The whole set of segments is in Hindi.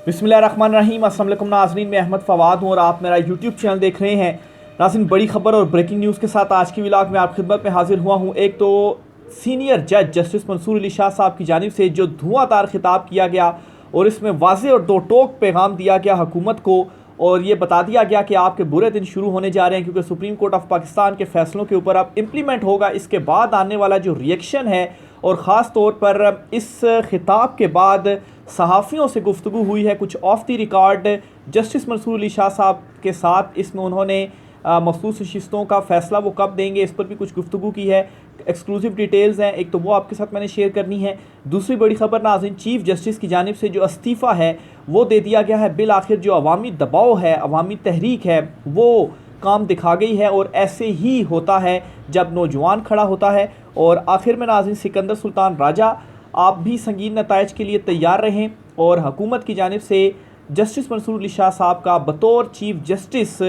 बिस्मिल्लाहिर्रहमानिर्रहीम। अस्सलाम वालेकुम नाज़रीन, मैं अहमद फ़वाद हूँ और आप मेरा यूट्यूब चैनल देख रहे हैं। नाज़रीन, बड़ी खबर और ब्रेकिंग न्यूज़ के साथ आज की व्लॉग में आपकी खिदमत में हाजिर हुआ हूँ। एक तो सीनियर जज जस्टिस मंसूर अली शाह साहब की जानिब से जो धुआंधार खिताब किया गया और इसमें वाज़ेह और दो टोक पैगाम दिया गया हुकूमत को, और ये बता दिया गया कि आपके बुरे दिन शुरू होने जा रहे हैं क्योंकि सुप्रीम कोर्ट ऑफ पाकिस्तान के फैसलों के ऊपर अब इम्प्लीमेंट होगा। इसके बाद आने वाला जो रिएक्शन है, और ख़ास तौर पर इस खिताब के बाद सहाफ़ियों से गुफ्तगू हुई है कुछ off the record justice Mansoor Ali Shah साहब के साथ। इसमें उन्होंने मखसूस नशिस्तों का फ़ैसला वो कब देंगे इस पर भी कुछ गुफ्तगू की है। एक्सक्लूसिव डिटेल्स हैं, एक तो वो आपके साथ मैंने शेयर करनी है। दूसरी बड़ी खबर नाज़रीन, चीफ जस्टिस की जानिब से जो इस्तीफ़ा है वो दे दिया गया है। बिल आखिर जो अवामी दबाव है, अवामी तहरीक है, वो काम दिखा गई है। और ऐसे ही होता है जब नौजवान खड़ा होता है। और आखिर में नाज़रीन, सिकंदर सुल्तान राजा, आप भी संगीन नताइज के लिए तैयार रहें। और हुकूमत की जानिब से जस्टिस मंसूर अली शाह साहब का बतौर चीफ जस्टिस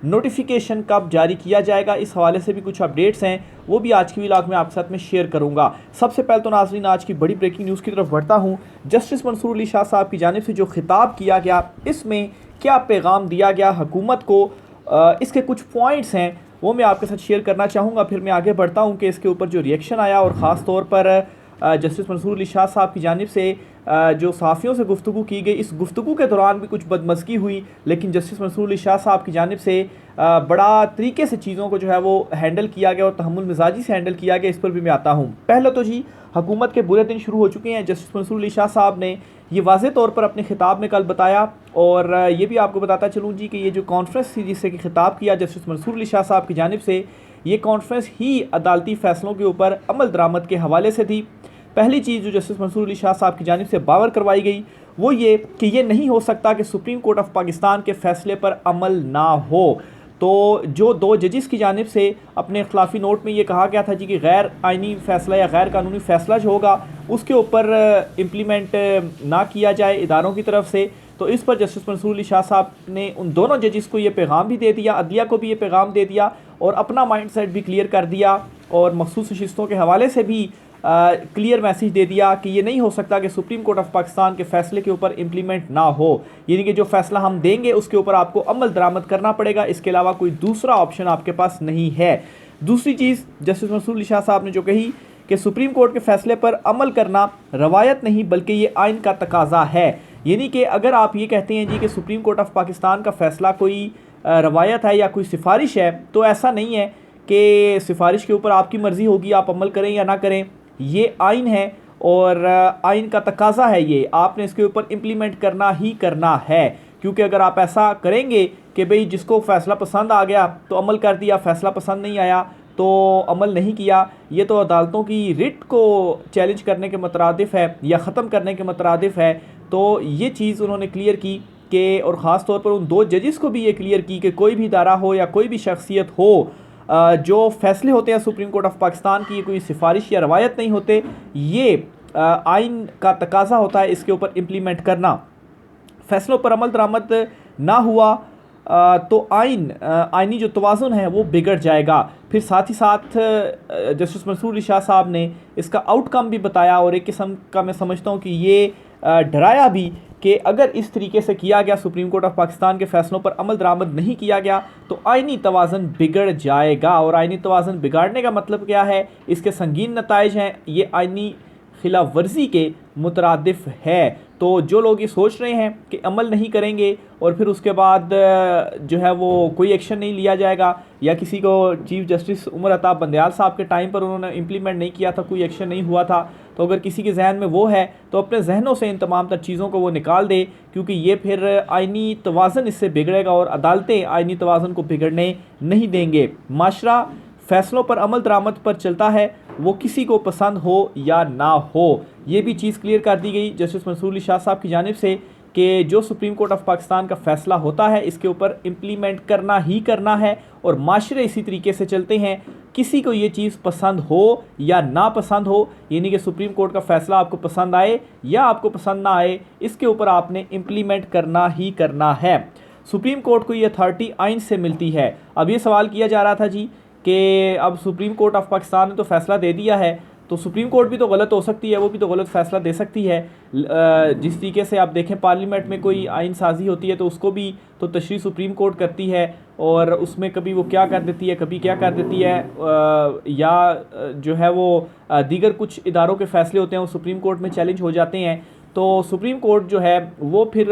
नोटिफिकेशन कब जारी किया जाएगा, इस हवाले से भी कुछ अपडेट्स हैं, वो भी आज की व्लॉग में आपके साथ में शेयर करूंगा। सबसे पहले तो नाज़रीन, आज की बड़ी ब्रेकिंग न्यूज़ की तरफ बढ़ता हूं। जस्टिस मंसूर अली शाह साहब की जानिब से जो खिताब किया गया, इसमें क्या पैगाम दिया गया हुकूमत को, इसके कुछ पॉइंट्स हैं वो मैं आपके साथ शेयर करना चाहूँगा। फिर मैं आगे बढ़ता हूँ कि इसके ऊपर जो रिएक्शन आया, और ख़ास तौर पर जस्टिस मंसूर अली शाह साहब की जानिब से जो सहाफ़ियों से गुफ्तगू की गई, इस गुफ्तगू के दौरान भी कुछ बदमज़गी हुई, लेकिन जस्टिस मंसूर अली शाह साहब की जानिब से बड़ा तरीके से चीज़ों को जो है वो हैंडल किया गया और तहम्मुल मिजाजी से हैंडल किया गया। इस पर भी मैं आता हूँ। पहले तो जी, हुकूमत के बुरे दिन शुरू हो चुके हैं। जस्टिस मंसूर अली शाह साहब ने ये वाज़े तौर पर अपने खिताब में कल बताया, और ये भी आपको बताता चलूँ जी कि ये जो कॉन्फ्रेंस थी जिससे कि खिताब किया जस्टिस मंसूर अली शाह साहब की जानिब से, ये कॉन्फ्रेंस ही अदालती फ़ैसलों के ऊपर अमल दरामद के हवाले से थी। पहली चीज़ जो जस्टिस मंसूर अली शाह साहब की जानिब से बावर करवाई गई वो ये कि ये नहीं हो सकता कि सुप्रीम कोर्ट ऑफ पाकिस्तान के फ़ैसले पर अमल ना हो। तो जो दो जजिस की जानिब से अपने इख्लाफी नोट में ये कहा गया था जी कि गैर आइनी फ़ैसला या गैर कानूनी फ़ैसला जो होगा उसके ऊपर इम्प्लीमेंट ना किया जाए इदारों की तरफ से। तो इस पर जस्टिस मंसूर अली शाह साहब ने उन दोनों जजिस को ये पैगाम भी दे दिया, अदलिया को भी ये पैगाम दे दिया, और अपना माइंड सेट भी क्लियर कर दिया, और मखसूस नशिस्तों के हवाले से भी क्लियर मैसेज दे दिया कि ये नहीं हो सकता कि सुप्रीम कोर्ट ऑफ पाकिस्तान के फ़ैसले के ऊपर इम्प्लीमेंट ना हो, यानी कि जो फ़ैसला हम देंगे उसके ऊपर आपको अमल दरामद करना पड़ेगा, इसके अलावा कोई दूसरा ऑप्शन आपके पास नहीं है। दूसरी चीज़ जस्टिस मंसूर अली शाह साहब ने जो कही कि सुप्रीम कोर्ट के फ़ैसले पर अमल करना रवायत नहीं बल्कि ये आइन का तकाजा है। यानी कि अगर आप ये कहते हैं जी कि सुप्रीम कोर्ट ऑफ पाकिस्तान का फ़ैसला कोई रवायत है या कोई सिफारिश है, तो ऐसा नहीं है कि सिफारिश के ऊपर आपकी मर्ज़ी होगी, आप अमल करें या ना करें। ये आइन है और आइन का तकाजा है, ये आपने इसके ऊपर इम्प्लीमेंट करना ही करना है। क्योंकि अगर आप ऐसा करेंगे कि भाई जिसको फ़ैसला पसंद आ गया तो अमल कर दिया, फ़ैसला पसंद नहीं आया तो अमल नहीं किया, ये तो अदालतों की रिट को चैलेंज करने के मुतरादिफ़ है या ख़त्म करने के मुतरादिफ़ है। तो ये चीज़ उन्होंने क्लियर की कि, और ख़ास तौर पर उन दो जजिस को भी ये क्लियर की कि कोई भी इदारा हो या कोई भी शख्सियत हो, जो फ़ैसले होते हैं सुप्रीम कोर्ट ऑफ पाकिस्तान की, ये कोई सिफारिश या रवायत नहीं होते, ये आइन का तकाजा होता है इसके ऊपर इम्प्लीमेंट करना। फ़ैसलों पर अमल दरामद ना हुआ तो आइनी जो तवाज़ुन है वो बिगड़ जाएगा। फिर साथ ही साथ जस्टिस मंसूर अली शाह साहब ने इसका आउटकम भी बताया, और एक किस्म का मैं समझता हूँ कि ये डराया भी कि अगर इस तरीके से किया गया, सुप्रीम कोर्ट ऑफ पाकिस्तान के फ़ैसलों पर अमल दरामद नहीं किया गया तो आइनी तवाज़ुन बिगड़ जाएगा। और आइनी तवाज़ुन बिगाड़ने का मतलब क्या है, इसके संगीन नताइज हैं, ये आइनी खिलाफ वर्जी के मुतरादिफ़ है। तो जो लोग ये सोच रहे हैं कि अमल नहीं करेंगे और फिर उसके बाद जो है वो कोई एक्शन नहीं लिया जाएगा, या किसी को चीफ जस्टिस उमर अता बंदयाल साहब के टाइम पर उन्होंने इम्प्लीमेंट नहीं किया था, कोई एक्शन नहीं हुआ था, तो अगर किसी के जहन में वो है तो अपने जहनों से इन तमाम तर चीज़ों को वो निकाल दे, क्योंकि ये फिर आइनी तवाज़ुन इससे बिगड़ेगा और अदालतें आइनी तवाज़ुन को बिगड़ने नहीं देंगे। माशरा फ़ैसलों पर अमल दरामद पर चलता है, वो किसी को पसंद हो या ना हो। ये भी चीज़ क्लियर कर दी गई जस्टिस मंसूर अली शाह साहब की जानिब से कि जो सुप्रीम कोर्ट ऑफ पाकिस्तान का फ़ैसला होता है इसके ऊपर इम्प्लीमेंट करना ही करना है, और माशरे इसी तरीके से चलते हैं, किसी को ये चीज़ पसंद हो या ना पसंद हो, यानी कि सुप्रीम कोर्ट का फ़ैसला आपको पसंद आए या आपको पसंद ना आए, इसके ऊपर आपने इम्प्लीमेंट करना ही करना है। सुप्रीम कोर्ट को ये अथॉरिटी आइन से मिलती है। अब ये सवाल किया जा रहा था जी कि अब सुप्रीम कोर्ट ऑफ पाकिस्तान ने तो फ़ैसला दे दिया है, तो सुप्रीम कोर्ट भी तो गलत हो सकती है, वो भी तो गलत फैसला दे सकती है। जिस तरीके से आप देखें पार्लियामेंट में कोई आइन साजी होती है तो उसको भी तो तशरीह सुप्रीम कोर्ट करती है, और उसमें कभी वो क्या कर देती है, कभी क्या कर देती है, या जो है वो दीगर कुछ इदारों के फैसले होते हैं वो सुप्रीम कोर्ट में चैलेंज हो जाते हैं। तो सुप्रीम कोर्ट जो है वो फिर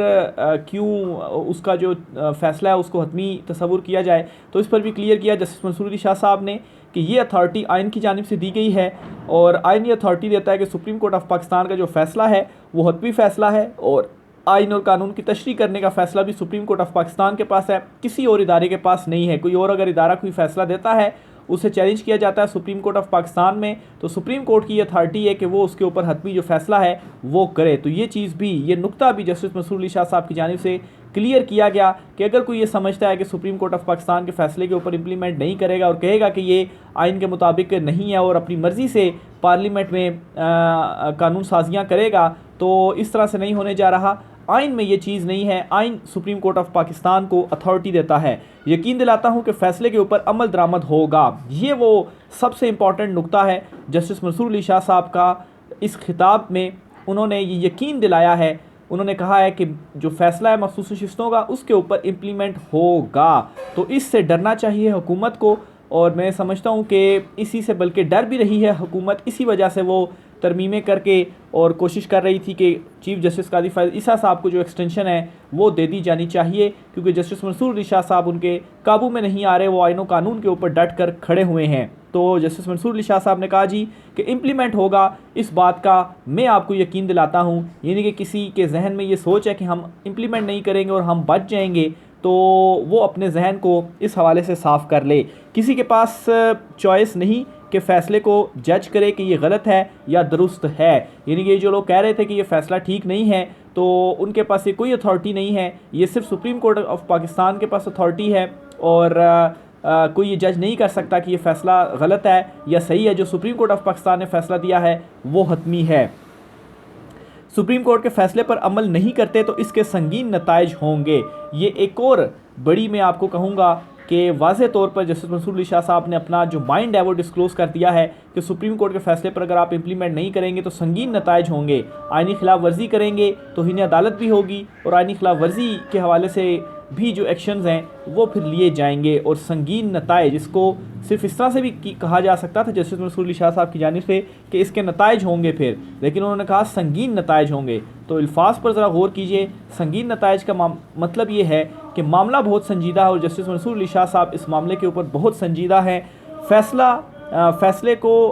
क्यों उसका जो फ़ैसला है उसको हतमी तसव्वुर किया जाए, तो इस पर भी क्लियर किया जस्टिस मंसूर अली शाह साहब ने कि ये अथॉरिटी आइन की जानिब से दी गई है, और आइन ये अथॉरिटी देता है कि सुप्रीम कोर्ट ऑफ पाकिस्तान का जो फ़ैसला है वो हतमी फ़ैसला है, और आइन और कानून की तशरीह करने का फ़ैसला भी सुप्रीम कोर्ट ऑफ पाकिस्तान के पास है, किसी और इदारे के पास नहीं है। कोई और अगर इदारा कोई फ़ैसला देता है उसे चैलेंज किया जाता है सुप्रीम कोर्ट ऑफ पाकिस्तान में, तो सुप्रीम कोर्ट की अथॉरिटी है कि वो उसके ऊपर हतमी जो फ़ैसला है वो करे। तो ये चीज़ भी, ये नुक्ता भी जस्टिस मंसूर अली शाह साहब की जानिब से क्लियर किया गया कि अगर कोई ये समझता है कि सुप्रीम कोर्ट ऑफ पाकिस्तान के फ़ैसले के ऊपर इम्प्लीमेंट नहीं करेगा और कहेगा कि ये आइन के मुताबिक नहीं है और अपनी मर्ज़ी से पार्लियामेंट में कानून साजियाँ करेगा, तो इस तरह से नहीं होने जा रहा। आइन में ये चीज़ नहीं है, आइन सुप्रीम कोर्ट ऑफ पाकिस्तान को अथॉरिटी देता है। यकीन दिलाता हूँ कि फ़ैसले के ऊपर अमल दरामद होगा। ये वो सबसे इम्पॉर्टेंट नुक्ता है जस्टिस मंसूर अली शाह साहब का इस खिताब में। उन्होंने ये यकीन दिलाया है, उन्होंने कहा है कि जो फ़ैसला है मखसूस शिस्तों का उसके ऊपर इम्प्लीमेंट होगा। तो इससे डरना चाहिए हुकूमत को, और मैं समझता हूँ कि इसी से बल्कि डर भी रही है हुकूमत, इसी वजह से वो तरमीमें करके और कोशिश कर रही थी कि चीफ़ जस्टिस कादी फैज़ ईसा साहब को जो एक्सटेंशन है वो दे दी जानी चाहिए, क्योंकि जस्टिस मंसूर अली शाह साहब उनके काबू में नहीं आ रहे, वो आइन कानून के ऊपर डट कर खड़े हुए हैं। तो जस्टिस मंसूर अली शाह साहब ने कहा जी कि इम्प्लीमेंट होगा, इस बात का मैं आपको यकीन दिलाता हूँ। यानी कि किसी के जहन में ये सोच है कि हम इम्प्लीमेंट नहीं करेंगे और हम बच जाएंगे, तो वो अपने जहन को इस हवाले से साफ़ कर ले। किसी के पास चॉइस नहीं कि फ़ैसले को जज करे कि ये गलत है या दुरुस्त है। यानी कि जो लोग कह रहे थे कि ये फ़ैसला ठीक नहीं है, तो उनके पास ये कोई अथॉरिटी नहीं है, ये सिर्फ सुप्रीम कोर्ट ऑफ पाकिस्तान के पास अथॉरिटी है, और कोई ये जज नहीं कर सकता कि ये फ़ैसला गलत है या सही है। जो सुप्रीम कोर्ट ऑफ पाकिस्तान ने फ़ैसला दिया है वो हतमी है। सुप्रीम कोर्ट के फ़ैसले पर अमल नहीं करते तो इसके संगीन नताइज होंगे। ये एक और बड़ी, मैं आपको कहूँगा कि वाज़े तौर पर जस्टिस मंसूर अली शाह साहब ने अपना जो माइंड है वो डिस्क्लोज़ कर दिया है कि सुप्रीम कोर्ट के फ़ैसले पर अगर आप इम्प्लीमेंट नहीं करेंगे तो संगीन नताइज होंगे। आइनी खिलाफ वर्जी करेंगे तो हिन अदालत भी होगी, और आइनी खिलाफ वर्जी के हवाले से भी जो एक्शंस हैं वो फिर लिए जाएंगे, और संगीन नताइज, इसको सिर्फ इस तरह से भी कहा जा सकता था जस्टिस मंसूर अली शाह साहब की जानिब से कि इसके नताइज होंगे फिर, लेकिन उन्होंने कहा संगीन नताइज होंगे। तो अल्फाज पर ज़रा गौर कीजिए। संगीन नताइज का मतलब ये है कि मामला बहुत संजीदा है, और जस्टिस मंसूर अली शाह साहब इस मामले के ऊपर बहुत संजीदा हैं। फ़ैसले को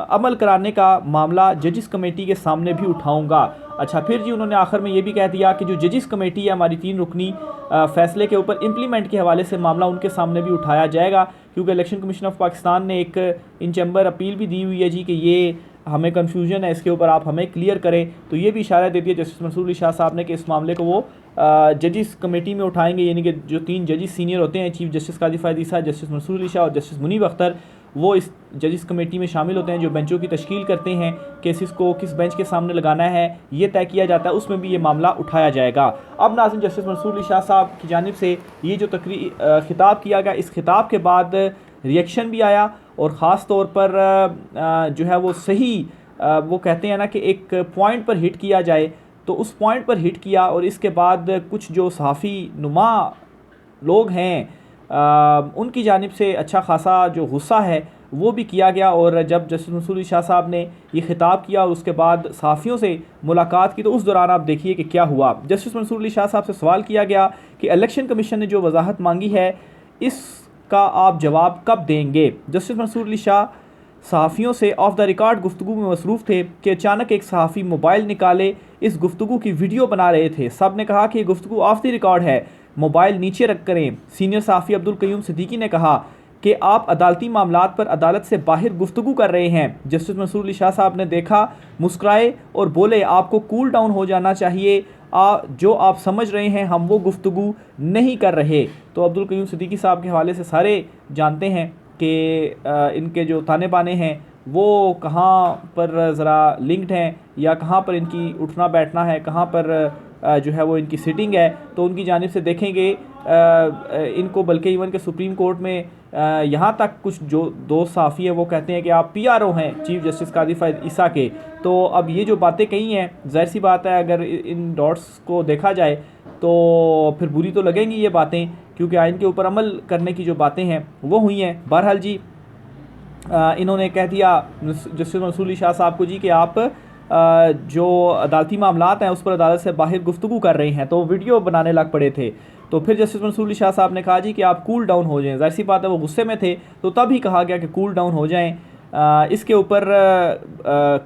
अमल कराने का मामला जजिस कमेटी के सामने भी उठाऊंगा। अच्छा, फिर जी उन्होंने आखिर में ये भी कह दिया कि जो जजिस कमेटी है हमारी 3 रुकनी फ़ैसले के ऊपर इम्प्लीमेंट के हवाले से मामला उनके सामने भी उठाया जाएगा, क्योंकि इलेक्शन कमीशन ऑफ पाकिस्तान ने एक इन चैम्बर अपील भी दी हुई है जी कि ये हमें कन्फ्यूजन है, इसके ऊपर आप हमें क्लियर करें। तो ये भी इशारा दे दिया जस्टिस मंसूर अली शाह साहब ने कि इस मामले को वो जजिस कमेटी में उठाएंगे। यानी कि जो 3 जजिस सीनियर होते हैं, चीफ जस्टिस कादी फैज़ ईसा, जस्टिस मंसूर अली शाह और जस्टिस मुनीब अख्तर, वो इस जजिस कमेटी में शामिल होते हैं जो बेंचों की तश्कील करते हैं। केसेस को किस बेंच के सामने लगाना है ये तय किया जाता है, उसमें भी ये मामला उठाया जाएगा। अब नाज़रीन, जस्टिस मंसूर अली शाह साहब की जानिब से ये जो खिताब किया गया, इस खिताब के बाद रिएक्शन भी आया, और ख़ास तौर पर जो है वो सही, वो कहते हैं ना कि एक पॉइंट पर हिट किया जाए, तो उस पॉइंट पर हिट किया। और इसके बाद कुछ जो सहाफ़ी नुमा लोग हैं उनकी जानिब से अच्छा खासा जो गुस्सा है वो भी किया गया। और जब जस्टिस मंसूर अली शाह साहब ने ये खिताब किया और उसके बाद सहाफ़ियों से मुलाकात की, तो उस दौरान आप देखिए कि क्या हुआ। जस्टिस मंसूर अली शाह साहब से सवाल किया गया कि इलेक्शन कमीशन ने जो वजाहत मांगी है इसका आप जवाब कब देंगे। जस्टिस मंसूर अली शाह सहाफ़ियों से ऑफ द रिकॉर्ड गुफ्तगू में मसरूफ़ थे कि अचानक एक सहाफ़ी मोबाइल निकाले इस गुफ्तगू की वीडियो बना रहे थे। सब ने कहा कि ये गुफ्तगू ऑफ द रिकॉर्ड है, मोबाइल नीचे रख करें। सीनियर सहाफ़ी अब्दुल क़य्यूम सिद्दीकी ने कहा कि आप अदालती मामलात पर अदालत से बाहर गुफ्तगू कर रहे हैं। जस्टिस मंसूर अली शाह साहब ने देखा, मुस्कुराए और बोले आपको कूल डाउन हो जाना चाहिए, जो आप समझ रहे हैं हम वो गुफ्तगू नहीं कर रहे। तो अब्दुल क़य्यूम सिद्दीकी साहब के हवाले से सारे जानते हैं कि इनके जो ताने बाने हैं वो कहाँ पर ज़रा लिंक्ड हैं, या कहाँ पर इनकी उठना बैठना है, कहाँ पर जो है वो इनकी सिटिंग है। तो उनकी जानिब से देखेंगे इनको, बल्कि इवन के सुप्रीम कोर्ट में यहाँ तक कुछ जो दोस्त साफ़ी हैं वो कहते हैं कि आप PRO हैं चीफ़ जस्टिस काजी फ़ायद ईसा के। तो अब ये जो बातें कही हैं, ज़ाहिर सी बात है अगर इन डॉट्स को देखा जाए तो फिर बुरी तो लगेंगी ये बातें, क्योंकि आइन के ऊपर अमल करने की जो बातें हैं वो हुई हैं। बहरहाल जी इन्होंने कह दिया जस्टिस मंसूर अली शाह साहब को जी कि आप जो अदालती मामलात हैं उस पर अदालत से बाहर गुफ्तगू कर रहे हैं, तो वीडियो बनाने लग पड़े थे। तो फिर जस्टिस मंसूर अली शाह साहब ने कहा जी कि आप कूल डाउन हो जाएं। ज़ाहिर सी बात है वो गुस्से में थे, तो तब ही कहा गया कि कूल डाउन हो जाएं। इसके ऊपर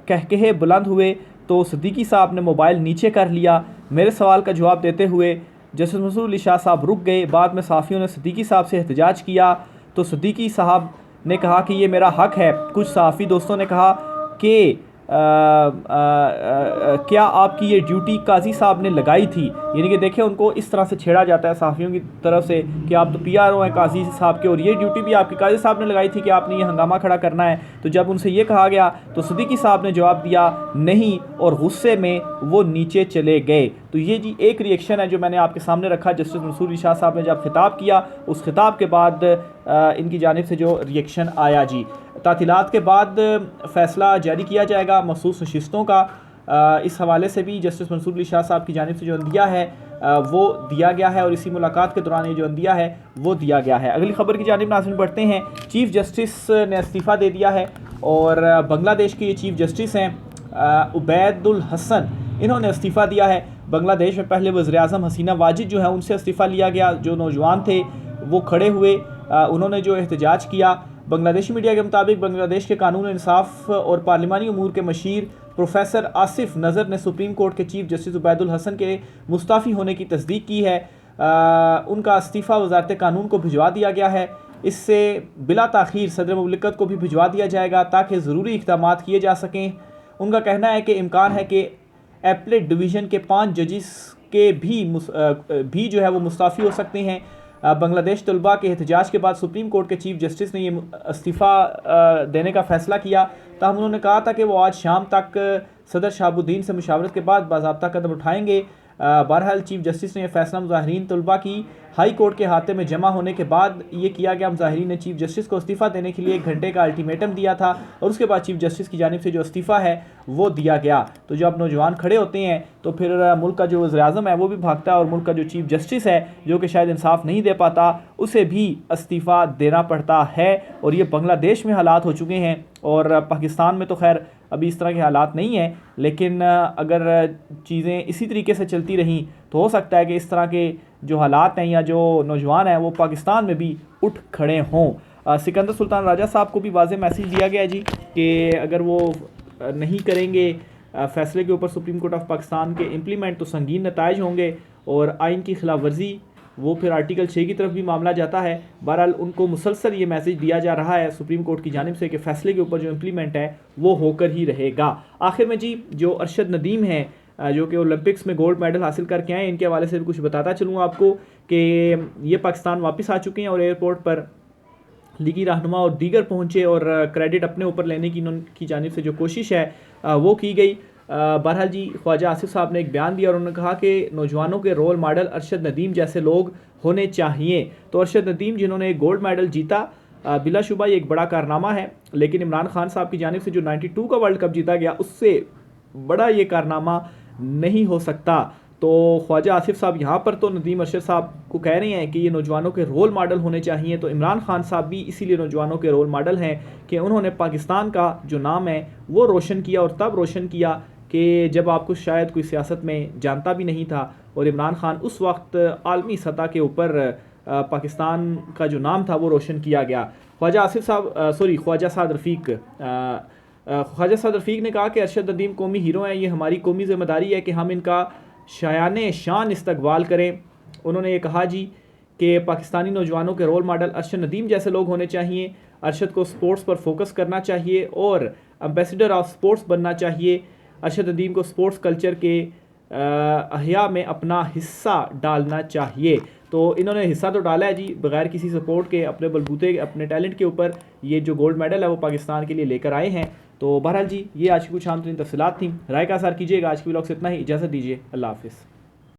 कहकहे बुलंद हुए तो सिद्दीकी साहब ने मोबाइल नीचे कर लिया। मेरे सवाल का जवाब देते हुए जस्टिस मंसूर अली शाह साहब रुक गए। बाद में सहाफ़ियों ने सिद्दीकी साहब से एहतजाज किया तो सिद्दीकी साहब ने कहा कि ये मेरा हक़ है। कुछ सहाफ़ी दोस्तों ने कहा कि क्या आपकी ये ड्यूटी काजी साहब ने लगाई थी, यानी कि देखें उनको इस तरह से छेड़ा जाता है सहाफ़ियों की तरफ से कि आप तो PRO हैं काजी साहब के और ये ड्यूटी भी आपकी काजी साहब ने लगाई थी कि आपने ये हंगामा खड़ा करना है। तो जब उनसे ये कहा गया तो सिद्दीकी साहब ने जवाब दिया नहीं और गुस्से में वो नीचे चले गए। तो ये जी एक रिएक्शन है जो मैंने आपके सामने रखा। जस्टिस मंसूर अली शाह साहब ने जब खिताब किया उस खिताब के बाद इनकी जानिब से जो रिएक्शन आया जी, तातीलात के बाद फ़ैसला जारी किया जाएगा मखसूस नशिस्तों का। इस हवाले से भी जस्टिस मंसूर अली शाह साहब की जानिब से जो अंदिया है वो दिया गया है और इसी मुलाकात के दौरान ये जो अंदिया है वो दिया गया है। अगली खबर की जानिब नाज़रीन बढ़ते हैं। चीफ़ जस्टिस ने इस्तीफ़ा दे दिया है और बांग्लादेश के ये चीफ़ जस्टिस हैं उबैदुल हसन, इन्होंने इस्तीफ़ा दिया है। बांग्लादेश में पहले वज़ीर-ए-आज़म हसीना वाजिद जो है उनसे इस्तीफ़ा लिया गया। जो नौजवान थे वो खड़े हुए, उन्होंने जो एहतजाज किया। बांग्लादेशी मीडिया के मुताबिक बांग्लादेश के कानून इंसाफ और पार्लिमानी उमूर के मशीर प्रोफेसर आसिफ नज़र ने सुप्रीम कोर्ट के चीफ जस्टिस उबैदुल हसन के मुस्ताफ़ी होने की तस्दीक की है। उनका इस्तीफ़ा वज़ारत कानून को भिजवा दिया गया है। इससे बिला ताख़ीर सदर मुमलिकत को भी भिजवा दिया जाएगा ताकि ज़रूरी इक़दामात किए जा सकें। उनका कहना है कि इम्कान है कि एपलेट डिवीज़न के 5 जजिस के भी जो है वो मुस्ताफ़ी हो सकते हैं। बांग्लादेश तलबा के एहतजाज के बाद सुप्रीम कोर्ट के चीफ जस्टिस ने ये इस्तीफ़ा देने का फ़ैसला किया। ताहम उन्होंने कहा था कि वो आज शाम तक सदर शहाबुद्दीन से मुशावरत के बाद बाज़ाब्ता कदम उठाएंगे। बहरहाल चीफ जस्टिस ने यह फ़ैसला मुज़ाहिरीन तलबा की हाई कोर्ट के हाथे में जमा होने के बाद ये किया गया। मुज़ाहिरीन ने चीफ जस्टिस को इस्तीफ़ा देने के लिए 1 घंटे का अल्टीमेटम दिया था और उसके बाद चीफ जस्टिस की जानिब से जो इस्तीफ़ा है वो दिया गया। तो जब नौजवान खड़े होते हैं तो फिर मुल्क का जो वज़ीर-ए-आज़म है वो भी भागता है और मुल्क का जो चीफ जस्टिस है जो कि शायद इंसाफ नहीं दे पाता उसे भी इस्तीफ़ा देना पड़ता है। और ये बांग्लादेश में हालात हो चुके हैं और पाकिस्तान में तो खैर अभी इस तरह के हालात नहीं हैं, लेकिन अगर चीज़ें इसी तरीके से चलती रहीं तो हो सकता है कि इस तरह के जो हालात हैं या जो नौजवान हैं वो पाकिस्तान में भी उठ खड़े हों। सिकंदर सुल्तान राजा साहब को भी वाज़ेह मैसेज दिया गया जी कि अगर वो नहीं करेंगे फ़ैसले के ऊपर सुप्रीम कोर्ट ऑफ पाकिस्तान के इम्प्लीमेंट तो संगीन नताइज होंगे और आइन की खिलाफ वर्जी वो फिर आर्टिकल 6 की तरफ भी मामला जाता है। बहरहाल उनको मुसलसल ये मैसेज दिया जा रहा है सुप्रीम कोर्ट की जानिब से कि फ़ैसले के ऊपर जो इम्प्लीमेंट है वो होकर ही रहेगा। आखिर में जी जो अरशद नदीम हैं जो कि ओलंपिक्स में गोल्ड मेडल हासिल करके आए, इनके हवाले से भी कुछ बताता चलूँ आपको कि ये पाकिस्तान वापस आ चुके हैं और एयरपोर्ट पर लीगी रहनुमा और दीगर पहुँचे और क्रेडिट अपने ऊपर लेने की उनकी जानिब से जो कोशिश है वो की गई। बहरहाल जी ख्वाजा आसिफ साहब ने एक बयान दिया और उन्होंने कहा कि नौजवानों के रोल मॉडल अरशद नदीम जैसे लोग होने चाहिए। तो अरशद नदीम जिन्होंने एक गोल्ड मेडल जीता, बिलाशुबा ये एक बड़ा कारनामा है, लेकिन इमरान खान साहब की जानिब से जो 92 का वर्ल्ड कप जीता गया उससे बड़ा ये कारनामा नहीं हो सकता। तो ख्वाजा आसिफ साहब यहाँ पर तो नदीम अरशद साहब को कह रहे हैं कि ये नौजवानों के रोल मॉडल होने चाहिए। तो इमरान खान साहब भी इसीलिए नौजवानों के रोल मॉडल हैं कि उन्होंने पाकिस्तान का जो नाम है वो रोशन किया और तब रोशन किया कि जब आपको शायद कोई सियासत में जानता भी नहीं था। और इमरान खान उस वक्त आलमी सतह के ऊपर पाकिस्तान का जो नाम था वो रोशन किया गया। ख्वाजा साद रफ़ीक ने कहा कि अरशद नदीम कौमी हीरो हैं, ये हमारी कौमी ज़िम्मेदारी है कि हम इनका शायाने शान इस्तकबाल करें। उन्होंने ये कहा जी कि पाकिस्तानी नौजवानों के रोल मॉडल अरशद नदीम जैसे लोग होने चाहिए। अरशद को स्पोर्ट्स पर फोकस करना चाहिए और एम्बेसडर ऑफ स्पोर्ट्स बनना चाहिए। अरशद नदीम को स्पोर्ट्स कल्चर के अहिया में अपना हिस्सा डालना चाहिए। तो इन्होंने हिस्सा तो डाला है जी बग़ैर किसी सपोर्ट के, अपने बलबूते अपने टैलेंट के ऊपर ये जो गोल्ड मेडल है वो पाकिस्तान के लिए लेकर आए हैं। तो बहरहाल जी ये आज की कुछ आम तरीन तफसीलात थी। राय का आसार कीजिएगा। आज की व्लॉग से इतना ही, इजाज़त दीजिए, अल्लाह हाफ़िज़।